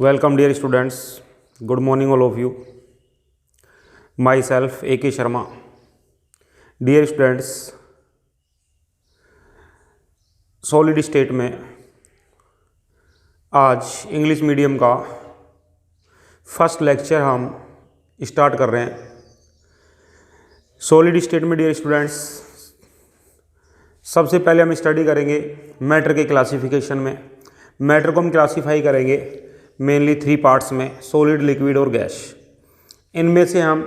Welcome dear students, good morning all of you. Myself A.K. Sharma. Dear students, solid state में आज English medium का first lecture हम start कर रहे हैं। सॉलिड स्टेट में डियर स्टूडेंट्स सबसे पहले हम स्टडी करेंगे मैटर के क्लासिफिकेशन में। मैटर को हम क्लासीफाई करेंगे मेनली 3 पार्ट्स में, सॉलिड, लिक्विड और गैस। इनमें से हम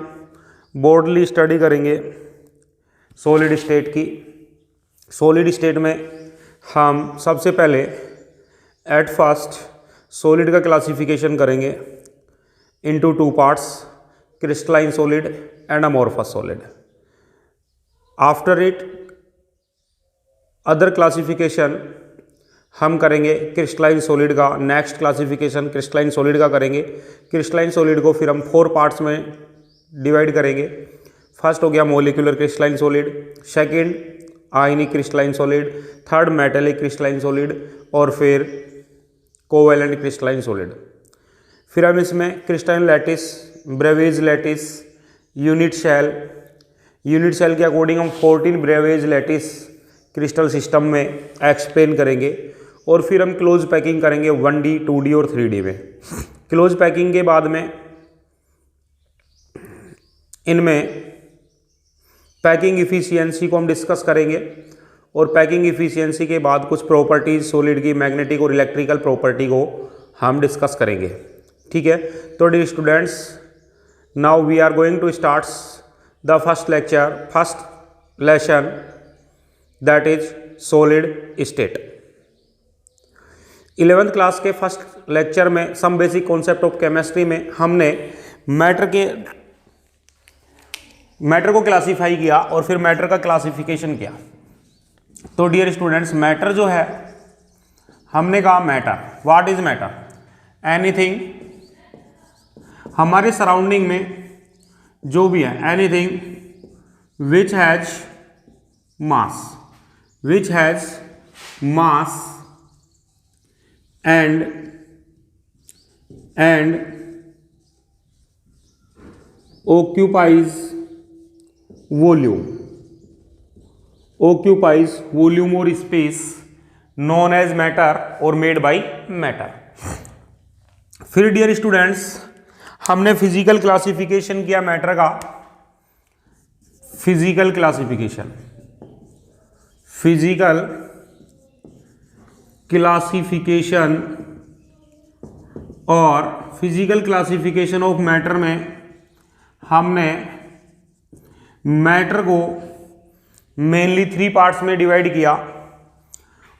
ब्रॉडली स्टडी करेंगे सॉलिड स्टेट की। सॉलिड स्टेट में हम सबसे पहले एट फर्स्ट सॉलिड का क्लासिफिकेशन करेंगे into 2 parts, crystalline solid and amorphous solid. After it other classification हम करेंगे क्रिस्टलाइन सॉलिड का। नेक्स्ट क्लासिफिकेशन क्रिस्टलाइन सॉलिड का करेंगे। क्रिस्टलाइन सॉलिड को फिर हम 4 पार्ट्स में डिवाइड करेंगे। फर्स्ट हो गया molecular crystalline solid, second ionic crystalline solid, third metallic crystalline solid और फिर कोवैलेंट क्रिस्टलाइन सॉलिड। फिर हम इसमें crystalline lattice, Bravais lattice, unit cell के अकॉर्डिंग हम 14 ब्रेवेज लैटिस क्रिस्टल सिस्टम में एक्सप्लेन करेंगे। और फिर हम क्लोज पैकिंग करेंगे 1D, 2D और 3D में। क्लोज पैकिंग के बाद में इनमें पैकिंग इफिशियंसी को हम डिस्कस करेंगे और पैकिंग इफिशियंसी के बाद कुछ प्रॉपर्टीज सॉलिड की, मैग्नेटिक और इलेक्ट्रिकल प्रॉपर्टी को हम डिस्कस करेंगे। ठीक है, तो dear students now we are going to start the first lesson that is solid state. 11th class के फर्स्ट लेक्चर में some basic concept of chemistry में हमने मैटर को क्लासीफाई किया और फिर मैटर का क्लासिफिकेशन किया। तो डियर स्टूडेंट्स मैटर जो है, हमने कहा matter, what is matter? Anything हमारे सराउंडिंग में जो भी है, anything which has mass and occupies volume or space known as matter or made by matter। फिर डियर स्टूडेंट्स हमने फिजिकल क्लासिफिकेशन किया मैटर का। फिजिकल क्लासिफिकेशन और फिजिकल क्लासिफिकेशन ऑफ मैटर में हमने मैटर को मेनली 3 पार्ट्स में डिवाइड किया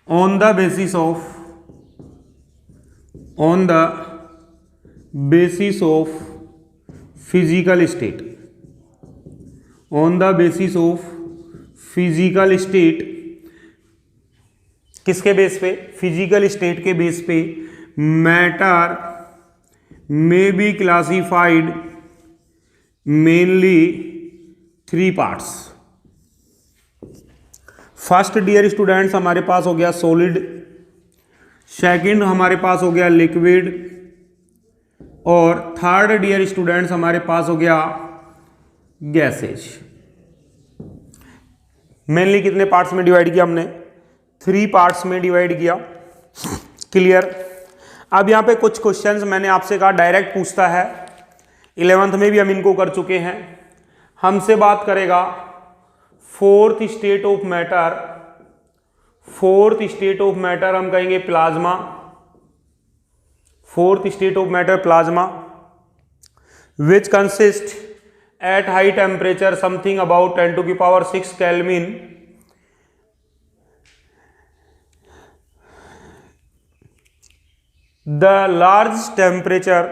on the basis of physical state. On the basis of physical state किसके बेस पे? फिजिकल स्टेट के बेस पे matter may be classified mainly 3 parts. First dear students हमारे पास हो गया सॉलिड, सेकंड हमारे पास हो गया लिक्विड और थर्ड डियर स्टूडेंट्स हमारे पास हो गया गैसेज। मेनली कितने पार्ट्स में डिवाइड किया हमने? 3 पार्ट्स में डिवाइड किया। क्लियर? अब यहाँ पे कुछ क्वेश्चंस मैंने आपसे कहा डायरेक्ट पूछता है, 11th में भी हम इनको कर चुके हैं। हमसे बात करेगा फोर्थ स्टेट ऑफ मैटर, हम कहेंगे plasma. Fourth state of matter plasma which consist eight high temperature something about 10⁶ kelvin the large temperature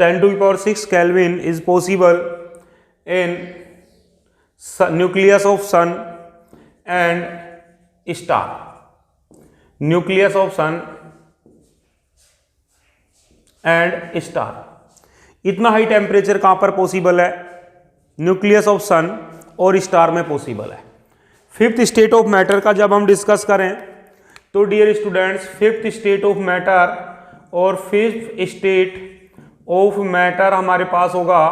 10⁶ Kelvin is possible in nucleus of sun and star। nucleus of sun and star इतना high temperature कहां पर possible है? Nucleus of सन और star में possible है। 5th state of matter का जब हम डिस्कस करें तो dear students fifth state of matter और फिफ्थ स्टेट ऑफ मैटर हमारे पास होगा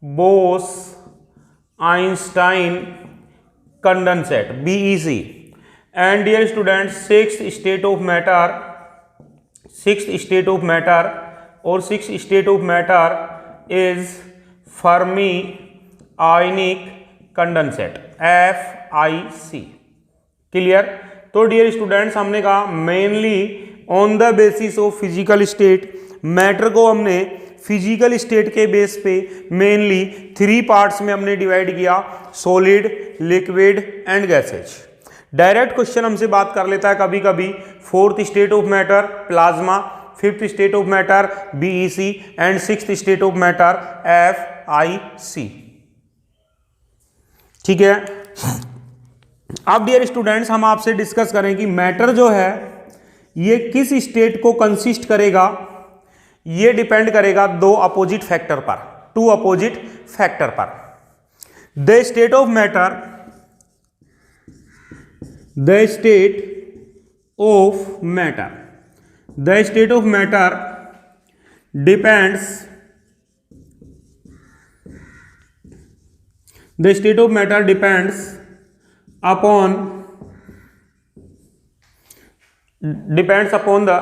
Bose Einstein condensate BEC। And dear students sixth state of matter और sixth state of matter is Fermi ionic condensate FIC। Clear. तो dear students हमने कहा mainly on the basis of physical state, matter को हमने physical state के base पे mainly 3 parts में हमने डिवाइड किया, solid, liquid and gases. Direct question हमसे बात कर लेता है कभी कभी fourth state of matter plasma, fifth state of matter BEC and sixth state of matter FIC। ठीक है। अब डियर स्टूडेंट्स हम आपसे डिस्कस करें कि मैटर जो है ये किस स्टेट को कंसिस्ट करेगा। ये डिपेंड करेगा 2 अपोजिट फैक्टर पर, 2 अपोजिट फैक्टर पर। The state of matter, the state of matter, the state of matter depends, the state of matter depends upon the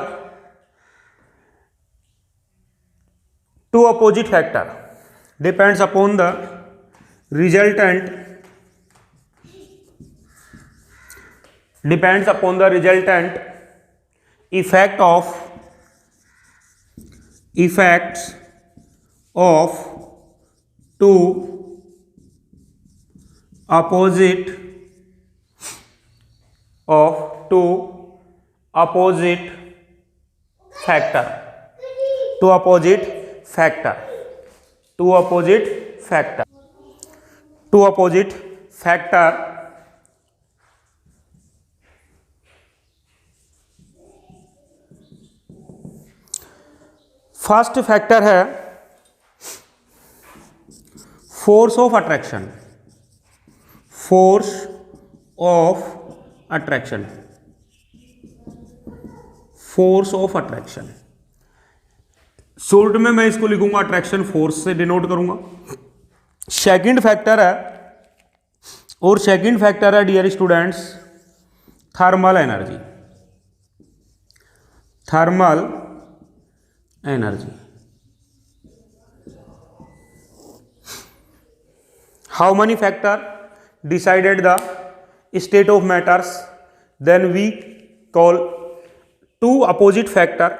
2 opposite factor, depends upon the resultant, effects of 2 opposite factor, 2 opposite factor first factor है force of attraction, force of attraction, force of attraction. Short में मैं इसको लिखूंगा attraction force से denote करूंगा। Second factor है, और second factor है dear students thermal energy, thermal energy. How many factor decided the state of matters? Then we call 2 opposite factor,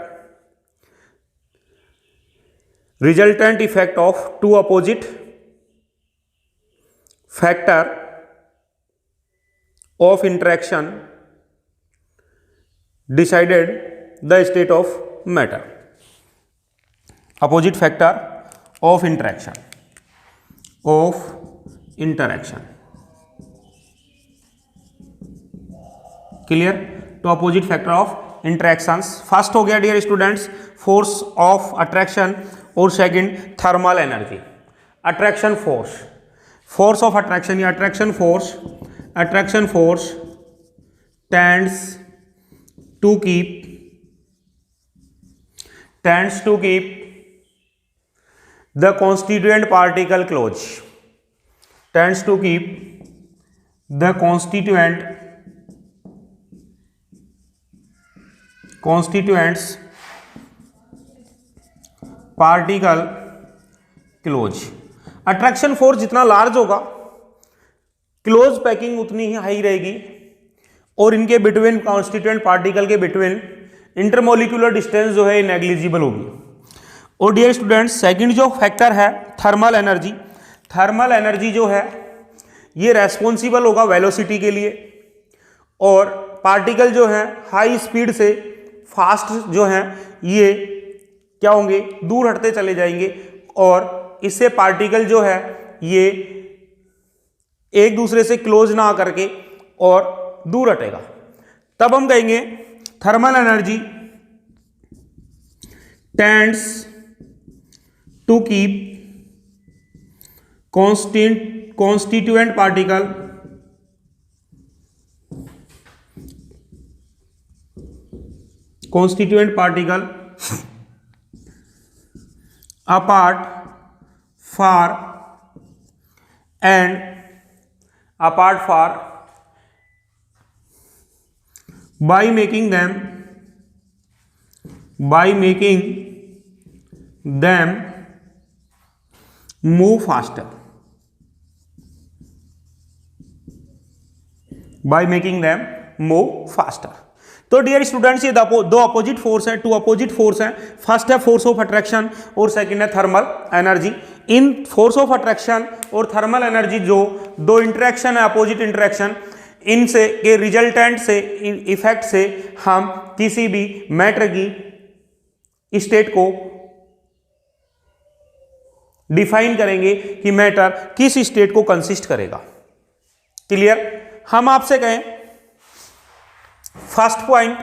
resultant effect of 2 opposite factor of interaction decided the state of matter, opposite factor of interaction, clear. तो opposite factor of interactions, first हो गया dear students force of attraction और second thermal energy. Attraction force, force of attraction या attraction force tends to keep the constituent particle close, tends to keep the constituents particle close. Attraction force जितना large होगा close packing उतनी ही high रहेगी, और इनके between constituent particle के between intermolecular distance जो है नेग्लिजिबल होगी। और डियर स्टूडेंट्स सेकंड जो फैक्टर है थर्मल एनर्जी, थर्मल एनर्जी जो है ये रेस्पॉन्सिबल होगा वेलोसिटी के लिए, और पार्टिकल जो है हाई स्पीड से फास्ट जो है ये क्या होंगे, दूर हटते चले जाएंगे, और इससे पार्टिकल जो है ये एक दूसरे से क्लोज ना करके और दूर हटेगा। तब हम कहेंगे thermal energy tends to keep constituent particle constituent particle apart for by making them move faster, by making them move faster। तो डियर स्टूडेंट्स ये दो अपोजिट फोर्स हैं, टू अपोजिट फोर्स हैं। फर्स्ट है फोर्स ऑफ अट्रैक्शन और second है thermal energy. In force of attraction और thermal energy जो दो इंटरेक्शन है, अपोजिट इंटरेक्शन, इनसे के रिजल्टेंट से, इफेक्ट से हम किसी भी मैटर की स्टेट को डिफाइन करेंगे कि मैटर किस स्टेट को कंसिस्ट करेगा। क्लियर? हम आपसे कहें फर्स्ट पॉइंट,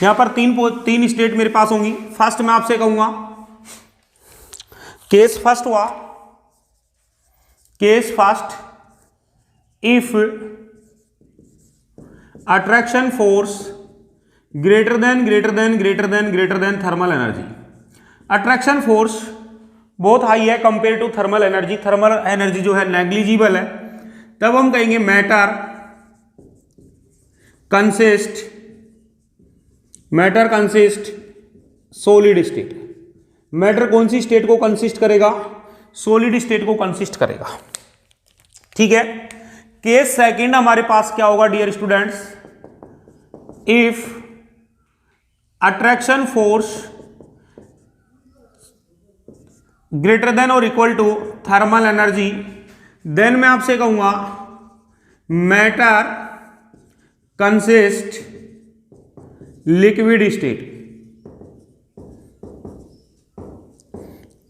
यहां पर तीन स्टेट मेरे पास होंगी। फर्स्ट मैं आपसे कहूंगा केस फर्स्ट हुआ, case first, if attraction force greater than thermal energy. Attraction force बहुत हाई है compare to thermal energy, thermal energy जो है नेग्लिजिबल है, तब हम कहेंगे matter consist solid state. Matter कौन सी स्टेट को कंसिस्ट करेगा? सॉलिड स्टेट को कंसिस्ट करेगा। ठीक है। केस सेकंड हमारे पास क्या होगा dear students? If attraction force greater than और equal to thermal energy, then मैं आपसे कहूंगा मैटर कंसिस्ट लिक्विड स्टेट।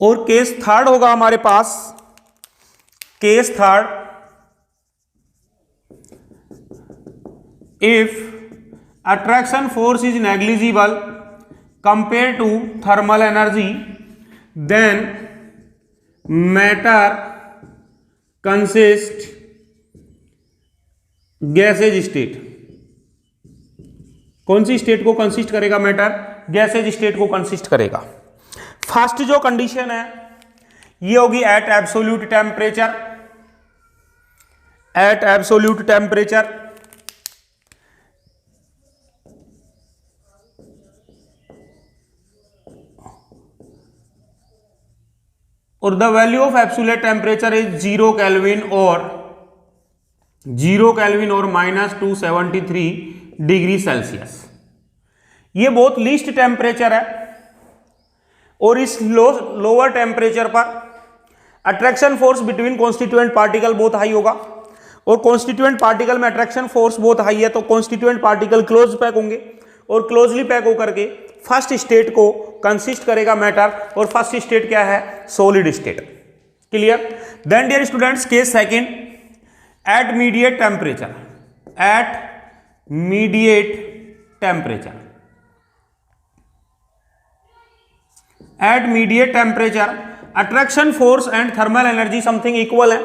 और केस थर्ड होगा हमारे पास, case third, if attraction force is negligible compare to thermal energy, then matter consist gases state. कौन सी स्टेट को कंसिस्ट करेगा मैटर? गैसेज स्टेट को कंसिस्ट करेगा। फर्स्ट जो कंडीशन है ये होगी at absolute temperature, at absolute temperature. और the value of absolute temperature is 0 kelvin और -273 डिग्री सेल्सियस। ये बहुत लीस्ट टेम्परेचर है और इस लोअर टेम्परेचर पर attraction force between constituent particle बहुत हाई होगा। और कॉन्स्टिट्यूएंट पार्टिकल में अट्रैक्शन फोर्स बहुत हाई है तो कॉन्स्टिट्यूएंट पार्टिकल क्लोज पैक होंगे और क्लोजली पैक होकर के फर्स्ट स्टेट को कंसिस्ट करेगा मैटर। और फर्स्ट स्टेट क्या है? Solid state. Clear? Then dear students case second, eight mediate temperature, eight mediate temperature, eight mediate temperature attraction force and thermal energy something equal है।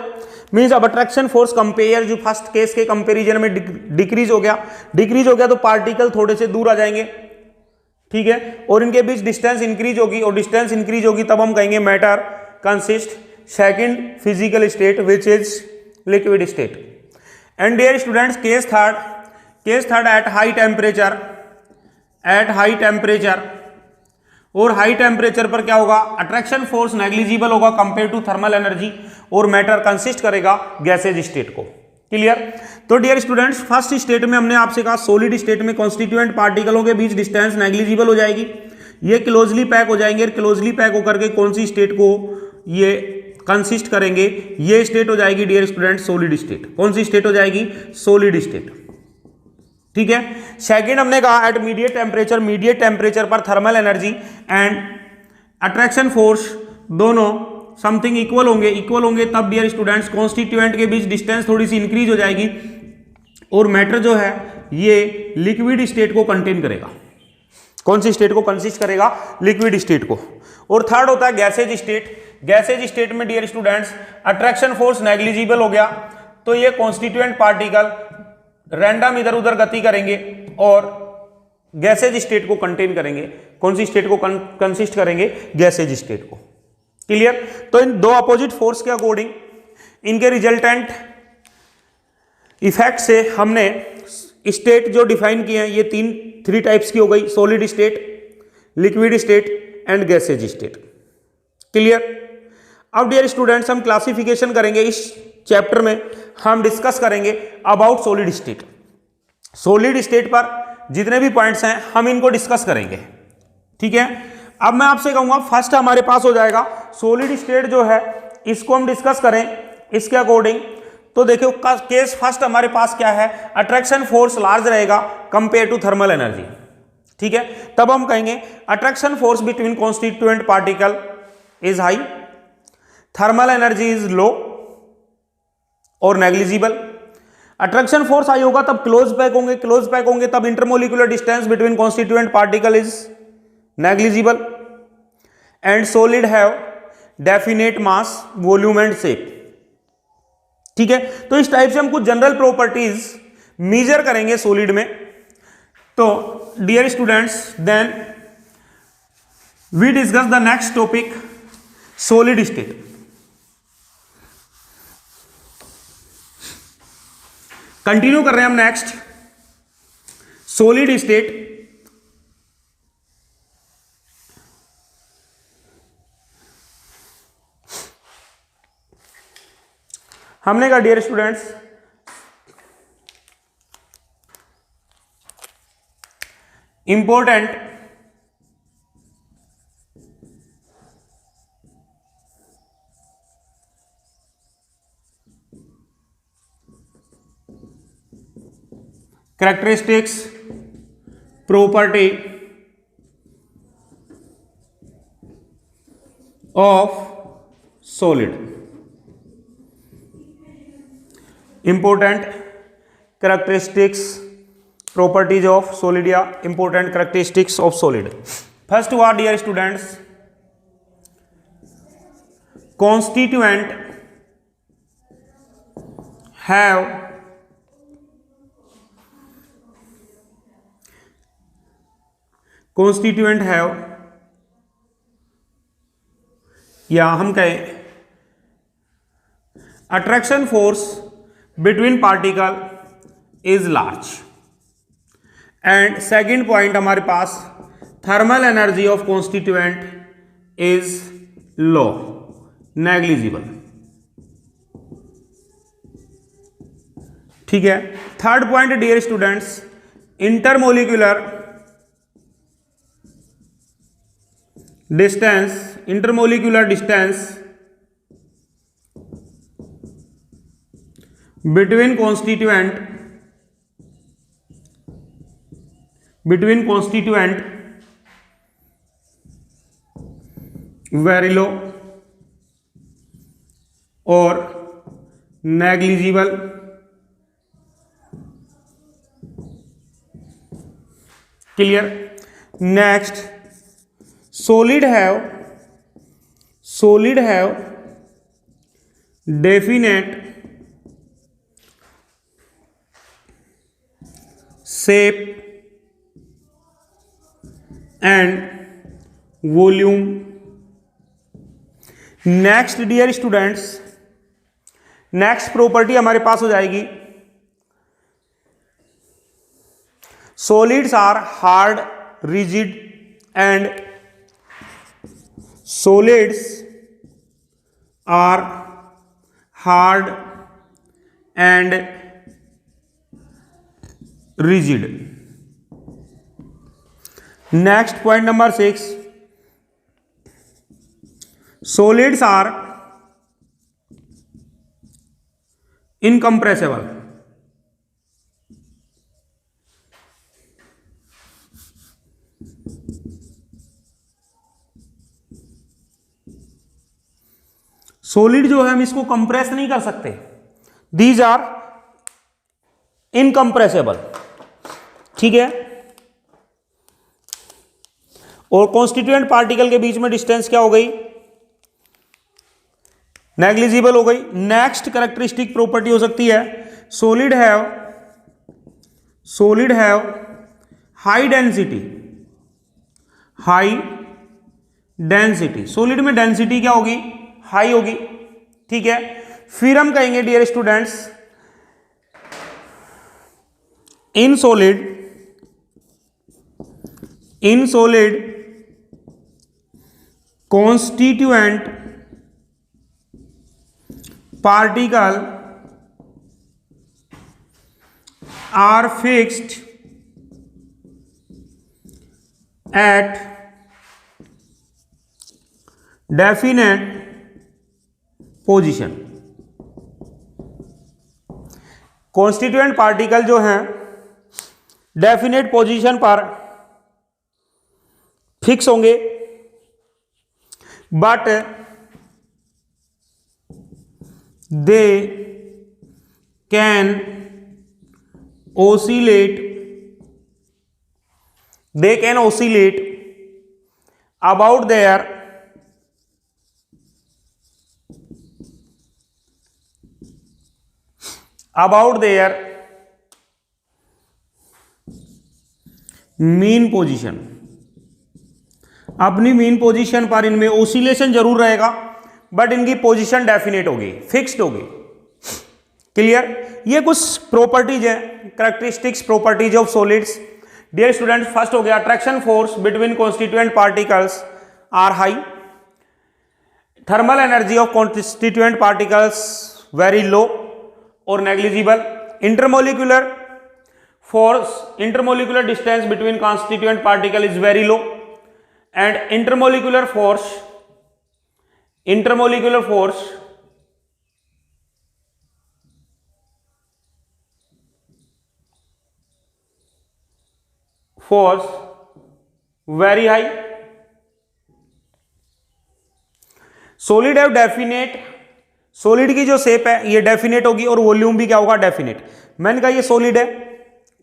Means अब attraction force compare जो first case के comparison में decrease हो गया तो particle थोड़े से दूर आ जाएंगे। ठीक है। और इनके बीच डिस्टेंस इंक्रीज होगी और डिस्टेंस इंक्रीज होगी तब हम कहेंगे matter consist second physical state which is liquid state. And dear students case third at high temperature, at high temperature. और हाई टेम्परेचर पर क्या होगा? अट्रैक्शन फोर्स नेग्लिजिबल होगा कंपेयर टू थर्मल एनर्जी और मैटर कंसिस्ट करेगा gases state को। क्लियर? तो डियर स्टूडेंट्स फर्स्ट स्टेट में हमने आपसे कहा सॉलिड स्टेट में कॉन्स्टिट्यूएंट पार्टिकलों के बीच डिस्टेंस नेग्लिजिबल हो जाएगी, ये क्लोजली पैक हो जाएंगे। क्लोजली पैक होकर के कौन सी स्टेट को ये कंसिस्ट करेंगे? ये स्टेट हो जाएगी डियर स्टूडेंट सॉलिड स्टेट। कौन सी स्टेट हो जाएगी? Solid state. ठीक है। सेकंड हमने कहा at mediate temperature, mediate temperature पर thermal energy and attraction force दोनों समथिंग इक्वल होंगे तब डियर स्टूडेंट्स कॉन्स्टिट्यूएंट के बीच डिस्टेंस थोड़ी सी इंक्रीज हो जाएगी और मैटर जो है ये लिक्विड स्टेट को कंटेन करेगा। कौन सी स्टेट को कंसिस्ट करेगा? लिक्विड स्टेट को। और थर्ड होता है गैसेज स्टेट। गैसेज स्टेट में dear students attraction force negligible हो गया तो ये कॉन्स्टिट्यूएंट पार्टिकल रैंडम इधर उधर गति करेंगे और गैसेज स्टेट को कंटेन करेंगे। कौन सी स्टेट को कंसिस्ट करेंगे? गैसेज स्टेट को। क्लियर? तो इन दो अपोजिट फोर्स के अकॉर्डिंग इनके रिजल्टेंट इफेक्ट से हमने स्टेट जो डिफाइन किए हैं, ये थ्री टाइप्स की हो गई, solid state, liquid state and gases state. Clear? अब डियर स्टूडेंट्स हम क्लासिफिकेशन करेंगे। इस चैप्टर में हम डिस्कस करेंगे about solid state. Solid state पर जितने भी पॉइंट्स हैं हम इनको डिस्कस करेंगे। ठीक है? अब मैं आपसे कहूंगा फर्स्ट हमारे पास हो जाएगा सॉलिड स्टेट जो है, इसको हम डिस्कस करें इसके अकॉर्डिंग। तो देखो केस फर्स्ट हमारे पास क्या है? अट्रैक्शन फोर्स लार्ज रहेगा कंपेयर टू थर्मल एनर्जी। ठीक है? तब हम कहेंगे attraction force between constituent particle is high, thermal energy is low और नेग्लिजिबल। अट्रैक्शन फोर्स हाई होगा तब क्लोज पैक होंगे तब intermolecular distance between constituent particle is negligible and solid have definite mass, volume and shape. ठीक है? तो इस type से हम कुछ जनरल प्रॉपर्टीज मेजर करेंगे सॉलिड में। तो dear students then we discuss the next topic solid state. Continue कर रहे हैं हम नेक्स्ट सॉलिड स्टेट। हमने कहा dear students important characteristics, property of solid. Important characteristics, properties of solid या important characteristics of solid. First one dear students, constituent have या हम कहें attraction force between particle is large and second point हमारे पास thermal energy of constituent is low, negligible. ठीक है? Third point dear students intermolecular distance between constituent very low और negligible। Clear? Next solid have definite shape and volume। Next dear students next property हमारे पास हो जाएगी solids are hard, rigid and solids are hard and rigid। Next point number 6, solids are incompressible। Solid जो है हम इसको compress नहीं कर सकते, दीज आर इनकंप्रेसेबल। ठीक है? और कॉन्स्टिट्यूएंट पार्टिकल के बीच में डिस्टेंस क्या हो गई? नेग्लिजिबल हो गई। नेक्स्ट कैरेक्टरिस्टिक प्रॉपर्टी हो सकती है solid have high density. High density, solid में डेंसिटी क्या होगी? हाई होगी। ठीक है, फिर हम कहेंगे dear students in solid constituent particle are fixed at definite position. Constituent particle जो हैं डेफिनेट पोजीशन पर फिक्स होंगे, but they can oscillate about their mean position. अपनी मीन पोजीशन पर इनमें ओसिलेशन जरूर रहेगा, बट इनकी पोजीशन डेफिनेट होगी, फिक्स्ड होगी। क्लियर? ये कुछ प्रॉपर्टीज है, characteristics properties of solids. Dear student, first हो गया attraction force between constituent particles are high, thermal energy of constituent particles very low और negligible, intermolecular force, intermolecular distance between constituent particle is very low, and intermolecular force very high. Solid है definite, solid की जो shape है ये definite होगी और volume भी क्या होगा? डेफिनेट। मैंने कहा ये सॉलिड है,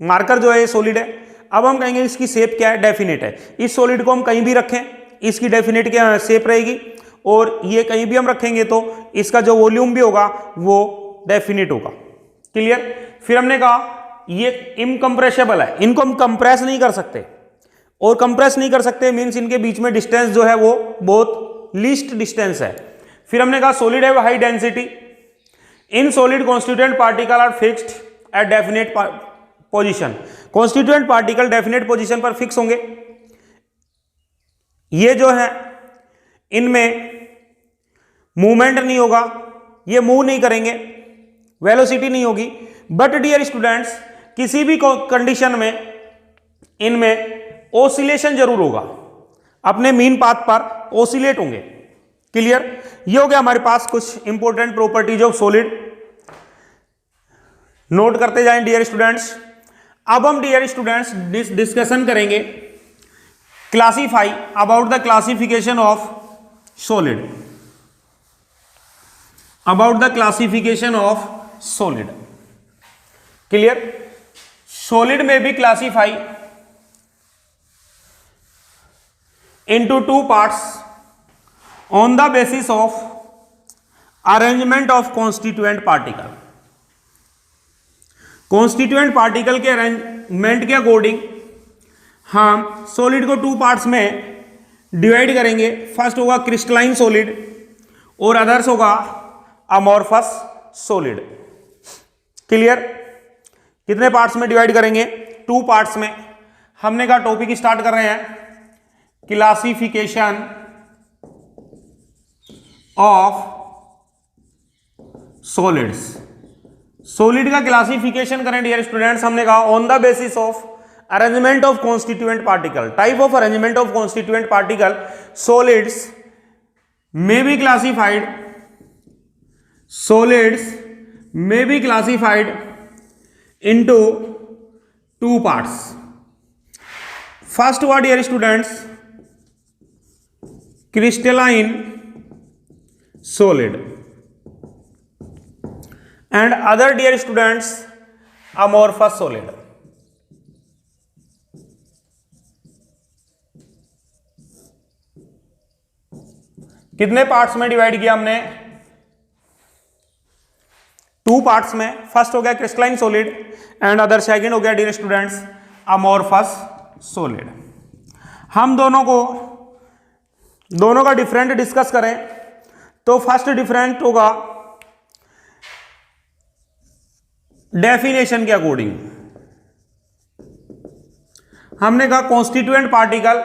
मार्कर जो है ये सॉलिड है। अब हम कहेंगे इसकी शेप क्या है? डेफिनेट है। इस सॉलिड को हम कहीं भी रखें, इसकी डेफिनेट क्या शेप रहेगी, और ये कहीं भी हम रखेंगे तो इसका जो वॉल्यूम भी होगा वो डेफिनेट होगा। क्लियर? फिर हमने कहा ये इनकम्प्रेसेबल है, इनको हम कंप्रेस नहीं कर सकते, और कंप्रेस नहीं कर सकते मीन्स इनके बीच में डिस्टेंस जो है वो बहुत लीस्ट डिस्टेंस है। फिर हमने कहा सॉलिड है high density, in solid constituent particle are fixed at definite position. Constituent particle definite position पर फिक्स होंगे। ये जो है इनमें मूवमेंट नहीं होगा, ये मूव नहीं करेंगे, वेलोसिटी नहीं होगी, बट डियर स्टूडेंट्स किसी भी कंडीशन में इनमें ओसिलेशन जरूर होगा, अपने मीन पाथ पर ओसिलेट होंगे। क्लियर? ये हो गया हमारे पास कुछ important properties of solid. Note करते जाएं डियर स्टूडेंट्स। अब हम डियर स्टूडेंट्स डिस्कशन करेंगे classify about the classification of solid, clear? Solid में भी classify into two parts on the basis of arrangement of constituent particle. Constituent particle के arrangement के according हम सॉलिड को टू पार्ट्स में डिवाइड करेंगे। First होगा क्रिस्टलाइन सॉलिड और अदर्स होगा अमॉर्फस सॉलिड। क्लियर? कितने पार्ट्स में डिवाइड करेंगे? टू पार्ट्स में। हमने कहा टॉपिक स्टार्ट कर रहे हैं क्लासिफिकेशन ऑफ सॉलिड्स। सॉलिड का क्लासिफिकेशन करें डियर स्टूडेंट्स। हमने कहा on the basis of arrangement of constituent particle, type of arrangement of constituent particle, solids may be classified into two parts. First what dear students? Crystalline solid, and other dear students amorphous solid. कितने parts में divide किया हमने? Two parts में, first हो गया crystalline solid and other second हो गया dear students amorphous solid. हम दोनों का डिफरेंट डिस्कस करें तो फर्स्ट डिफरेंट होगा डेफिनेशन के अकॉर्डिंग। हमने कहा कॉन्स्टिट्यूएंट पार्टिकल,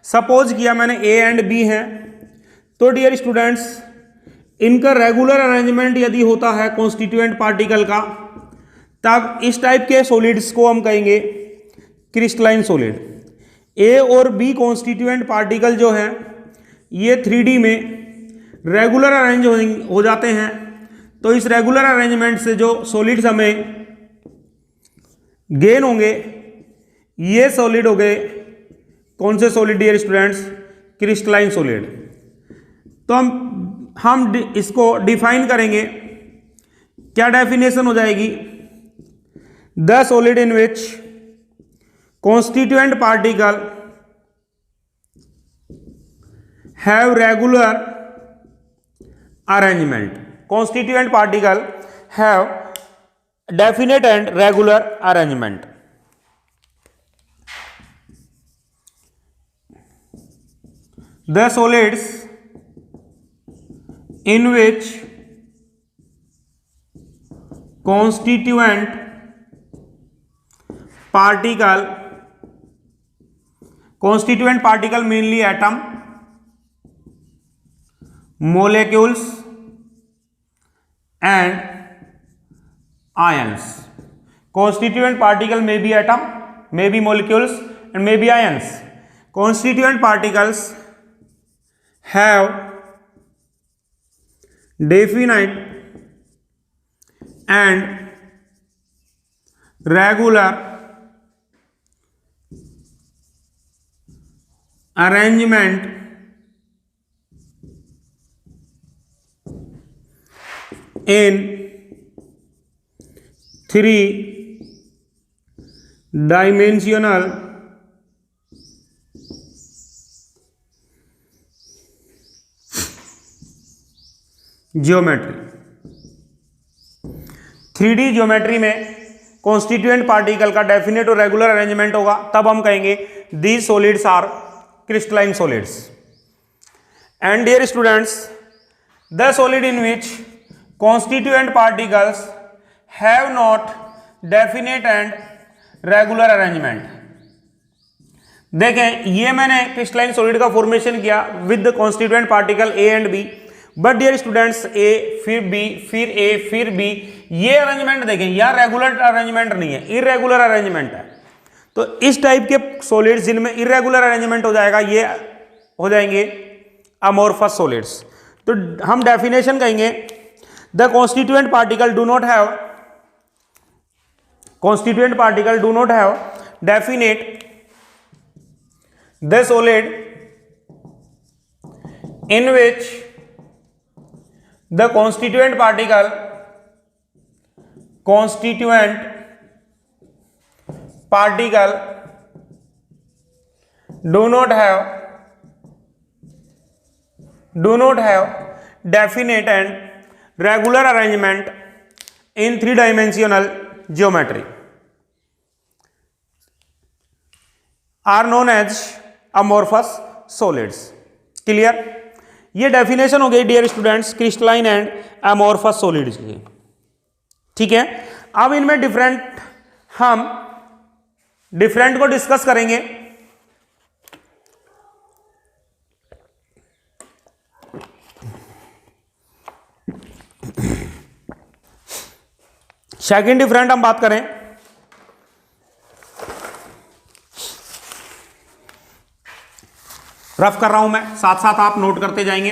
सपोज किया मैंने ए एंड बी हैं, तो डियर स्टूडेंट्स इनका रेगुलर अरेंजमेंट यदि होता है कॉन्स्टिट्यूएंट पार्टिकल का, तब इस टाइप के सॉलिड्स को हम कहेंगे क्रिस्टलाइन सॉलिड। ए और बी कॉन्स्टिट्यूएंट पार्टिकल जो हैं ये 3D में रेगुलर अरेंज हो जाते हैं, तो इस रेगुलर अरेंजमेंट से जो सॉलिड्स हमें गेन होंगे ये सॉलिड हो गए कौन से solid dear students, crystalline solid. तो हम इसको डिफाइन करेंगे, क्या डेफिनेशन हो जाएगी, the solid in which constituent particle have regular arrangement. Constituent particle have definite and regular arrangement. The solids in which constituent particle mainly atom, molecules and ions. Constituent particle may be atom, may be molecules and may be ions. Constituent particles have definite and regular arrangement in 3-dimensional geometry. 3D geometry में constituent particle का definite और regular arrangement होगा, तब हम कहेंगे these solids are crystalline solids. And dear students, the solid in which constituent particles have not definite and regular arrangement. देखें ये मैंने क्रिस्टलाइन सॉलिड का फॉर्मेशन किया with the constituent particle A and B, but dear students A फिर B फिर ए फिर B, ये arrangement देखें यहाँ रेगुलर अरेंजमेंट नहीं है, इरेगुलर अरेंजमेंट है। तो इस टाइप के सॉलिड्स जिनमें इरेगुलर अरेंजमेंट हो जाएगा ये हो जाएंगे अमोर्फस सॉलिड्स। तो हम डेफिनेशन कहेंगे the constituent particle do not have definite the solid in which the constituent particle do not have definite and regular arrangement in 3-dimensional geometry are known as amorphous solids. Clear? ये definition हो गई dear students crystalline and amorphous solids की। ठीक है, अब इनमें हम different को डिस्कस करेंगे। सेकंड डिफरेंट हम बात करें, रफ कर रहा हूं मैं, साथ साथ आप नोट करते जाएंगे।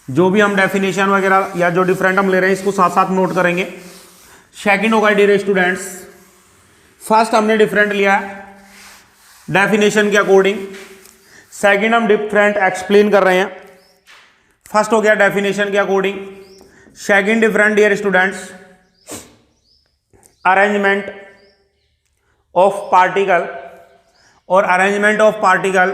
जो भी हम डेफिनेशन वगैरह या जो डिफरेंट हम ले रहे हैं इसको साथ साथ नोट करेंगे। सेकंड होगा डियर स्टूडेंट्स, फर्स्ट हमने डिफरेंट लिया डेफिनेशन के अकॉर्डिंग, सेकंड हम डिफरेंट एक्सप्लेन कर रहे हैं। फर्स्ट हो गया डेफिनेशन के according, second different dear students arrangement of particle और arrangement of particle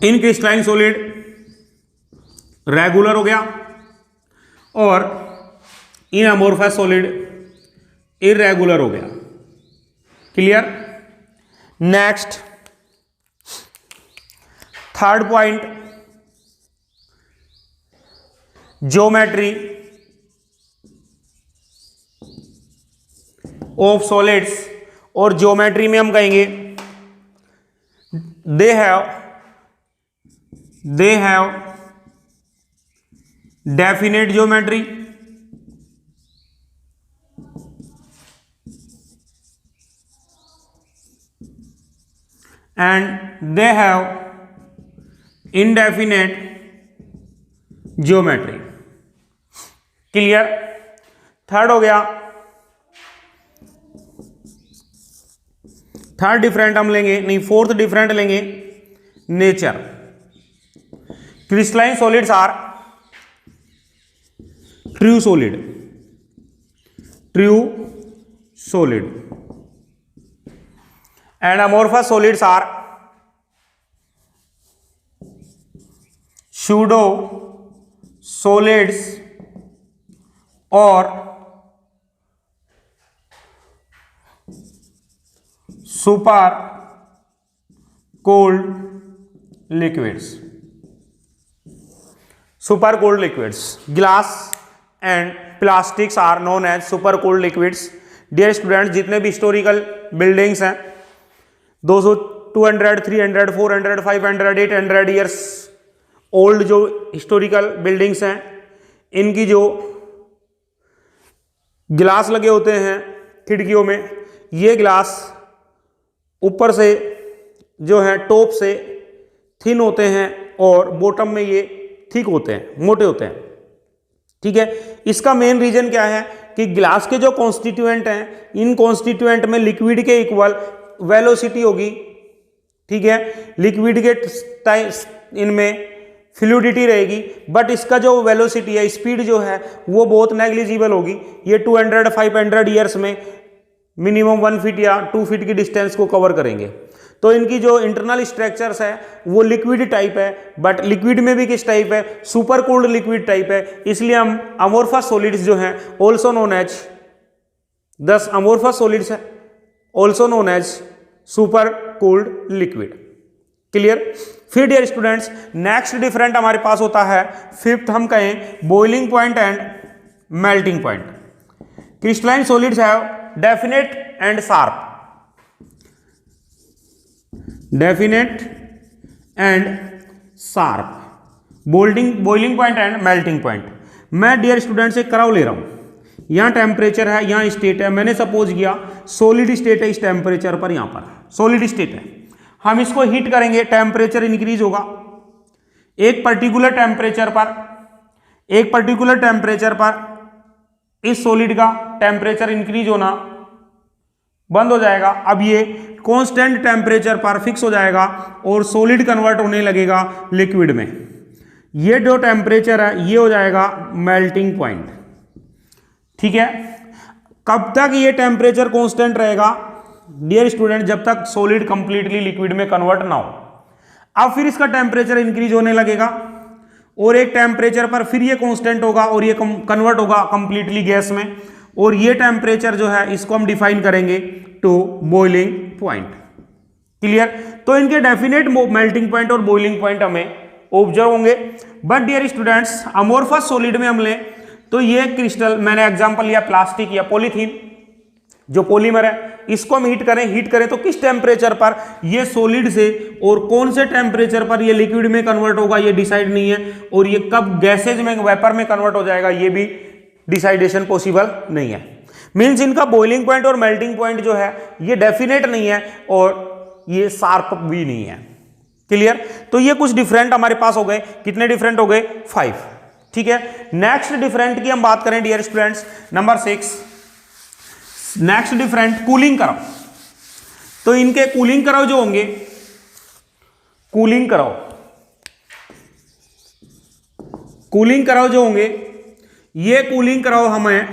in crystalline solid regular हो गया और इन अमोर्फस सॉलिड इरेगुलर हो गया। Clear. Next third point, geometry of solids. और ज्योमेट्री में हम कहेंगे they have definite geometry and they have indefinite geometry. Clear. Third हो गया, थर्ड डिफरेंट हम लेंगे, नहीं फोर्थ डिफरेंट लेंगे, nature. Crystalline solids are true solid and amorphous solids are pseudo solids or super cold liquids। super cold liquids, glass and plastics are known as super cold liquids। Dear students, जितने भी historical buildings हैं 200, 200, 300, 400, 500, 800 years old जो historical buildings हैं, इनकी जो गिलास लगे होते हैं खिड़कियों में, ये गिलास ऊपर से जो है टॉप से थिन होते हैं और बॉटम में ये थिक होते हैं, मोटे होते हैं। ठीक है। इसका मेन रीजन क्या है कि गिलास के जो कॉन्स्टिट्यूएंट हैं, इन कॉन्स्टिट्यूएंट में लिक्विड के इक्वल वेलोसिटी होगी। ठीक है। लिक्विड के इनमें फ्लूइडिटी रहेगी, बट इसका जो वेलोसिटी है, स्पीड जो है वो बहुत नेग्लिजिबल होगी। ये 200, 500 ईयर्स में मिनिमम 1 फीट या 2 फीट की डिस्टेंस को कवर करेंगे। तो इनकी जो इंटरनल स्ट्रक्चर्स है वो लिक्विड टाइप है, बट लिक्विड में भी किस टाइप है, सुपर कूल्ड लिक्विड टाइप है। इसलिए हम अमोर्फस सॉलिड्स जो हैं also known as, thus amorphous solids है also known as super cooled liquid. Clear. फिर डियर स्टूडेंट्स, नेक्स्ट डिफरेंट हमारे पास होता है फिफ्थ, हम कहें boiling point and melting point. Crystalline solids have definite and sharp, definite and sharp boiling point and melting point. मैं dear students एक कराव ले रहा हूं, यहां टेम्परेचर है, यहां स्टेट है, मैंने सपोज किया सॉलिड स्टेट है, इस टेम्परेचर पर यहां पर सॉलिड स्टेट है, हम इसको हीट करेंगे, टेम्परेचर इंक्रीज होगा। एक पर्टिकुलर टेम्परेचर पर इस सॉलिड का टेम्परेचर इंक्रीज होना बंद हो जाएगा। अब ये कांस्टेंट टेम्परेचर पर फिक्स हो जाएगा और सॉलिड कन्वर्ट होने लगेगा लिक्विड में। ये जो टेम्परेचर है ये हो जाएगा मेल्टिंग पॉइंट। ठीक है। कब तक ये टेम्परेचर कांस्टेंट रहेगा डियर स्टूडेंट? जब तक सॉलिड कंप्लीटली लिक्विड में कन्वर्ट ना हो। अब फिर इसका टेम्परेचर इंक्रीज होने लगेगा और एक टेम्परेचर पर फिर ये कांस्टेंट होगा और ये कन्वर्ट होगा कंप्लीटली गैस में, और ये टेम्परेचर जो है इसको हम डिफाइन करेंगे टू बॉइलिंग पॉइंट। क्लियर। तो इनके डेफिनेट मेल्टिंग पॉइंट और बॉइलिंग पॉइंट हमें ऑब्जर्व होंगे। But dear students, amorphous solid में हम लें तो ये क्रिस्टल, मैंने एग्जांपल लिया प्लास्टिक या पॉलीथीन, जो पॉलीमर है, इसको हम हीट करें तो किस टेम्परेचर पर ये सॉलिड से और कौन से टेम्परेचर पर ये लिक्विड में कन्वर्ट होगा ये डिसाइड नहीं है, और ये कब गैसेज में, वेपर में कन्वर्ट हो जाएगा ये भी डिसाइडेशन पॉसिबल नहीं है। मींस इनका बॉइलिंग पॉइंट और मेल्टिंग पॉइंट जो है ये डेफिनेट नहीं है और ये शार्प भी नहीं है। क्लियर। तो ये कुछ डिफरेंट हमारे पास हो गए। कितने डिफरेंट हो गए? 5। ठीक है। नेक्स्ट डिफरेंट की हम बात करें dear students, number 6। Next different cooling कराओ। तो इनके कूलिंग कराओ जो होंगे, कूलिंग कराओ जो होंगे, ये कूलिंग कराओ हमें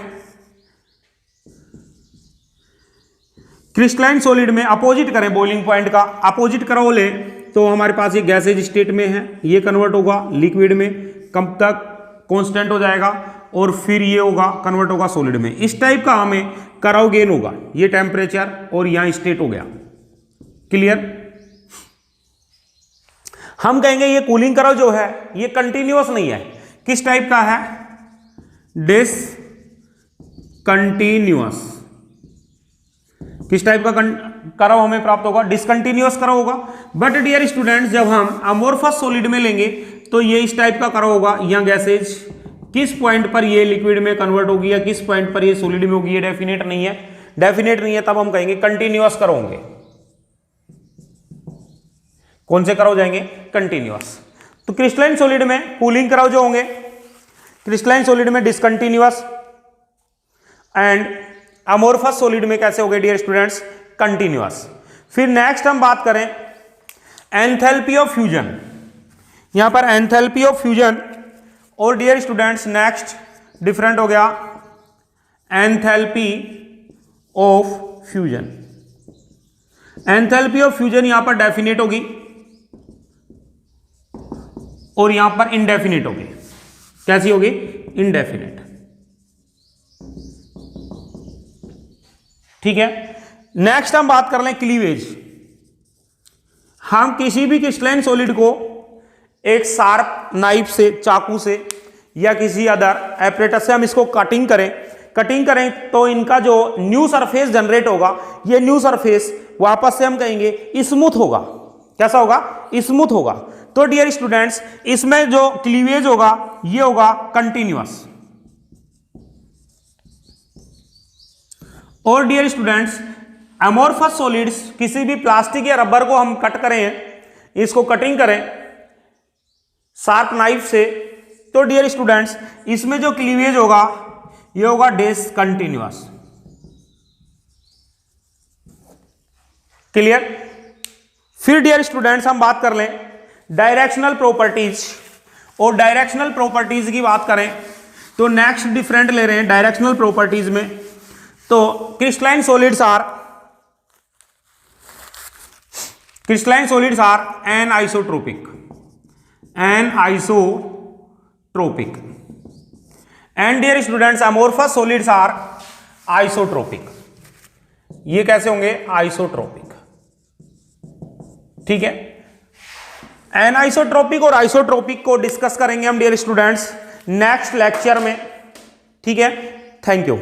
क्रिस्टलाइन सॉलिड में अपोजिट करें, बॉइलिंग पॉइंट का अपोजिट कराओ ले तो हमारे पास ये गैसेज स्टेट में है, ये कन्वर्ट होगा लिक्विड में, कब तक कांस्टेंट हो जाएगा, और फिर ये होगा कन्वर्ट होगा सॉलिड में। इस टाइप का हमें कराओ गेन होगा, ये टेम्परेचर और यहां स्टेट हो गया। क्लियर? हम कहेंगे ये कूलिंग कराओ जो है ये कंटिन्यूअस नहीं है, किस टाइप का है? डिसकंटिन्यूअस। किस टाइप का कराओ हमें प्राप्त होगा? डिसकंटिन्यूअस कराओ होगा। बट डियर स्टूडेंट्स, जब हम अमोर्फस सॉलिड में लेंगे तो ये इस टाइप का कराओ होगा। यहां गैसेज किस पॉइंट पर ये लिक्विड में कन्वर्ट होगी या किस पॉइंट पर ये सॉलिड में होगी, ये डेफिनेट नहीं है। डेफिनेट नहीं है तब हम कहेंगे कंटिन्यूअस करो होंगे। कौन से कराओ जाएंगे? कंटिन्यूअस। तो क्रिस्टलाइन सॉलिड में कूलिंग कराओ जो होंगे, क्रिस्टलाइन सॉलिड में डिसकंटिन्यूअस, एंड अमोर्फस सॉलिड में कैसे हो गए डियर स्टूडेंट्स? कंटिन्यूअस। फिर नेक्स्ट हम बात करें एंथैल्पी ऑफ फ्यूजन। यहां पर एंथैल्पी ऑफ फ्यूजन और डियर स्टूडेंट्स नेक्स्ट डिफरेंट हो गया enthalpy of fusion. Enthalpy of fusion यहां पर डेफिनेट होगी और यहां पर इनडेफिनेट होगी। कैसी होगी? इनडेफिनेट। ठीक है। नेक्स्ट हम बात कर लें क्लीवेज। हम किसी भी क्रिस्टलाइन सॉलिड को एक शार्प नाइफ से, चाकू से या किसी अदर एपरेटस से हम इसको कटिंग करें तो इनका जो न्यू सरफेस जनरेट होगा, ये न्यू सरफेस वापस से हम कहेंगे स्मूथ होगा। कैसा होगा? स्मूथ होगा। तो डियर स्टूडेंट्स, इसमें जो क्लीवेज होगा ये होगा कंटिन्यूअस। और डियर स्टूडेंट्स, अमोर्फस सॉलिड्स, किसी भी प्लास्टिक या रबर को हम कट करें, इसको कटिंग करें शार्प नाइफ से, तो डियर स्टूडेंट्स इसमें जो क्लीवेज होगा ये होगा डिसकंटिन्यूअस। क्लियर? फिर डियर स्टूडेंट्स हम बात कर लें डायरेक्शनल प्रॉपर्टीज। और डायरेक्शनल प्रॉपर्टीज की बात करें तो नेक्स्ट डिफरेंट ले रहे हैं डायरेक्शनल प्रॉपर्टीज में। तो crystalline solids are anisotropic and dear students amorphous solids are isotropic. ये कैसे होंगे? आइसोट्रोपिक। ठीक है। एनआइसोट्रोपिक और आइसोट्रोपिक को डिस्कस करेंगे हम डियर स्टूडेंट्स नेक्स्ट लेक्चर में। ठीक है। Thank you.